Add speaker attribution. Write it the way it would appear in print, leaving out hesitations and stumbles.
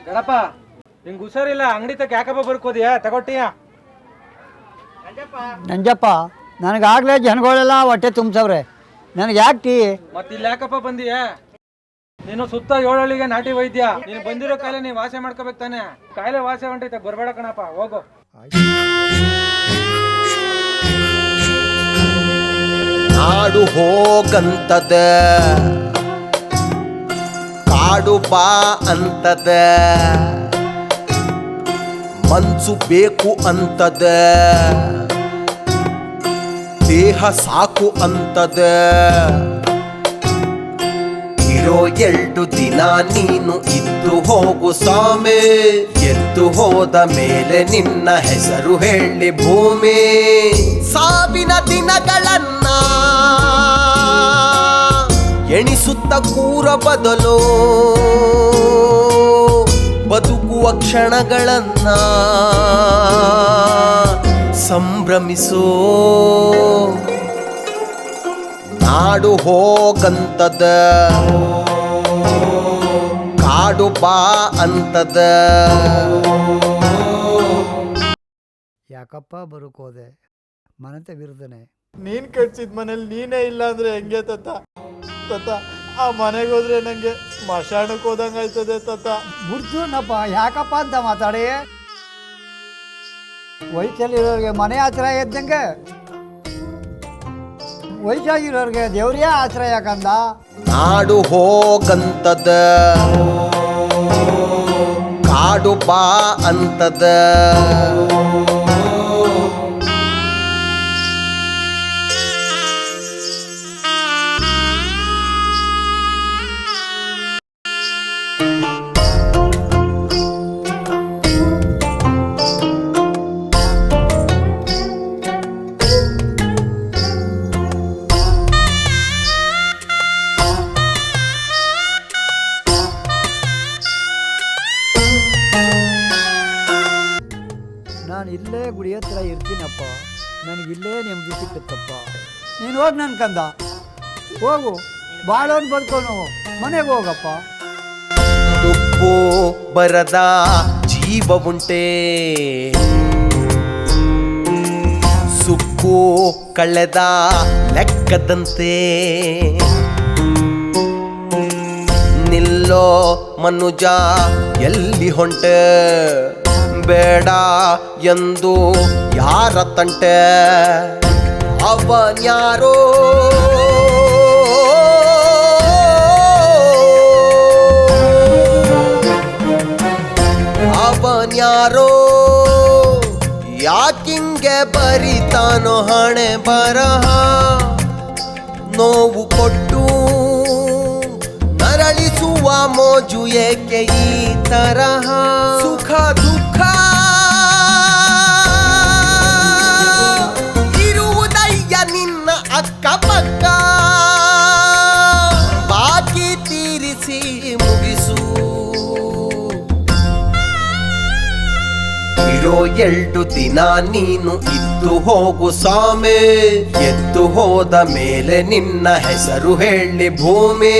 Speaker 1: ಗಣಪ ನಿಂಗೆ ಹುಷಾರಿಲ್ಲ, ಅಂಗಡಿ ತಕ್ಕ ಯಾಕಪ್ಪ ಬರ್ಕೋದಿಯಾ? ತಗೊಟ್ಟಿಯ
Speaker 2: ನಂಜಪ್ಪ, ನನಗಾಗಲೇ ಜನಗಳೆಲ್ಲ ಹೊಟ್ಟೆ ತುಂಬಿಸವ್ರೆ, ನನಗೆ ಯಾಕೆ ಟೀ?
Speaker 1: ಮತ್ತಿಲ್ಲಿ ಯಾಕಪ್ಪ ಬಂದಿಯಾ? ನೀನು ಸುತ್ತ 7 ಹಳ್ಳಿಗೆ ನಾಟಿ ವೈದ್ಯ, ನೀನು ಬಂದಿರೋ ಕಾಯಿಲೆ ನೀವು ವಾಸೆ ಮಾಡ್ಕೋಬೇಕು ತಾನೆ. ಕಾಯಿಲೆ ವಾಸೆ ಹೊಂಟೈತೆ, ಬರಬೇಡ ಕಣಪ್ಪ, ಹೋಗು.
Speaker 3: ನಾಡು ಹೋಗಂತದ, ಕಾಡು ಬಾ ಅಂತದ, ಮನ್ಸು ಬೇಕು ಅಂತದ, ದೇಹ ಸಾಕು ಅಂತದ. ಇರೋ 2 ದಿನ ನೀನು ಇದ್ದು ಹೋಗು ಸ್ವಾಮಿ, ಎದ್ದು ಹೋದ ಮೇಲೆ ನಿನ್ನ ಹೆಸರು ಹೇಳಿ ಭೂಮಿ. ಸಾವಿನ ದಿನಗಳನ್ನ ಎಣಿಸುತ್ತ ಕೂರ ಬದಲು ಬದುಕುವ ಕ್ಷಣಗಳನ್ನ ಸಂಭ್ರಮಿಸೋ. ನಾಡು ಹೋಗಂತದ, ಕಾಡು ಬಾ ಅಂತದ.
Speaker 2: ಯಾಕಪ್ಪ ಬರುಕೋದೆ? ಮನತೆ ವಿರುದನೆ.
Speaker 4: ನೀನ್ ಕಟ್ಸಿದ ಮನೇಲಿ ನೀನೇ ಇಲ್ಲ ಅಂದ್ರೆ ಹೆಂಗೆ ತತ್ತ? ಆ ಮನೆಗೆ ಹೋದ್ರೆ ನಂಗೆ ಮಶಾಣಕ್ಕೆ ಹೋದಂಗ ಆಯ್ತದೆ ತತ್ತ.
Speaker 2: ಮುರ್ಜುನಪ್ಪ, ಯಾಕಪ್ಪ ಅಂತ ಮಾತಾಡಿ? ವಯಸ್ಸಲ್ಲಿರೋರಿಗೆ ಮನೆ ಆಶ್ರಯ ಇದ್ದಂಗೆ, ವಯಸ್ಸಾಗಿರೋರಿಗೆ ದೇವ್ರಿಯೇ ಆಶ್ರಯ ಕಂದ.
Speaker 3: ನಾಡು ಹೋಗಂತದ, ಕಾಡು ಬಾ ಅಂತದ.
Speaker 2: ನಾನು ಇಲ್ಲೇ ಗುಡಿ ಹತ್ರ ಇರ್ತೀನಪ್ಪ, ನನಗಿಲ್ಲೇ ನೆಮ್ಮದಿ ಸಿಕ್ಕತ್ತಪ್ಪ. ನೀನು ಹೋಗಿ ನನ್ನ ಕಂದ, ಹೋಗು, ಬಾಳೋನ್ ಬದುಕೋನು, ಮನೆಗೆ ಹೋಗಪ್ಪ.
Speaker 3: ಉಪ್ಪು ಬರದ ಜೀವ ಉಂಟೆ, ಸುಕ್ಕು ಕಳೆದ ಲೆಕ್ಕದಂತೆ. ನಿಲ್ಲೋ ಮನುಜ ಎಲ್ಲಿ ಹೊಂಟೆ, ಬೇಡ ಎಂದು ಯಾರ ತಂಟೆ. ಅವನ್ಯಾರೋ ಅವನ್ಯಾರೋ ಯಾಕಿಂಗೆ ಬರಿತಾನೋ ಹಣೆ ಬರಹ. ನೋವು ಕೊಟ್ಟು ನರಳಿಸುವ ಮೋಜು ಏಕೆ ಈ ತರಹ. ಸುಖ ದುಃಖ ಇರುವುದಯ್ಯ ನಿನ್ನ ಅಕ್ಕಪಕ್ಕ, ಬಾಕಿ ತೀರಿಸಿ ಮುಗಿಸು. ಇರೋ 2 ದಿನ ನೀನು ಇದ್ದು ಹೋಗು ಸ್ವಾಮಿ, ಎದ್ದು ಹೋದ ಮೇಲೆ ನಿನ್ನ ಹೆಸರು ಹೇಳಿ ಭೂಮಿ.